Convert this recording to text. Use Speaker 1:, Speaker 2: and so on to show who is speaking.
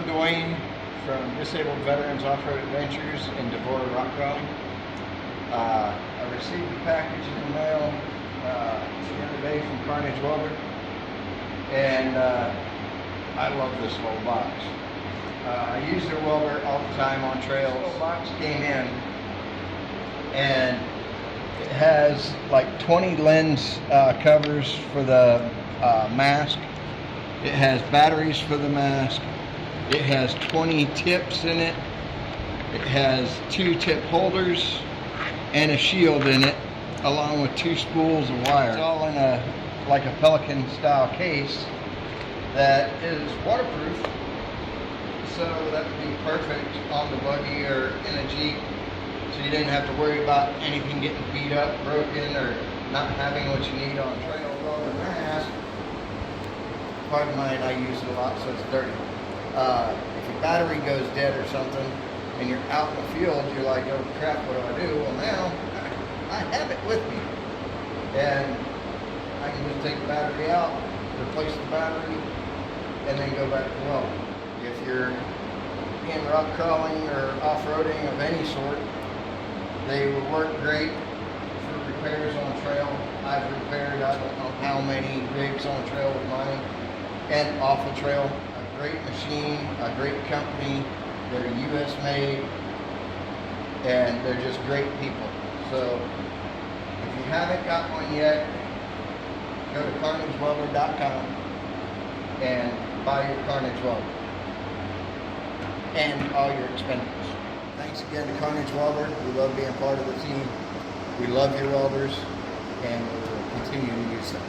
Speaker 1: I'm Dwayne from Disabled Veterans Off-Road Adventures in Devore, RockCrawling. I received a package in the mail the other day from Carnage Welder, and I love this little box. I use their welder all the time on trails. This little box came in, and it has like 20 lens covers for the mask. It has batteries for the mask. It has 20 tips in it. It has 2 tip holders and a shield in it, along with 2 spools of wire. It's all in like a Pelican style case that is waterproof, so that would be perfect on the buggy or in a Jeep, so you didn't have to worry about anything getting beat up, broken, or not having what you need on trail. Well, the mask, pardon mine, I use it a lot, so it's dirty. If your battery goes dead or something and you're out in the field, you're like, oh crap, what do I do? Well, now I have it with me, and I can just take the battery out, replace the battery, and then go back to welding. If you're in rock crawling or off-roading of any sort, they will work great for repairs on trail. I've repaired I don't know how many rigs on trail with mine and off the trail. A great machine, a great company. They're US made, and they're just great people. So if you haven't got one yet, go to carnagewelder.com and buy your Carnage Welder and all your expenses. Thanks again to Carnage Welder. We love being part of the team. We love your welders, and we will continue to use them.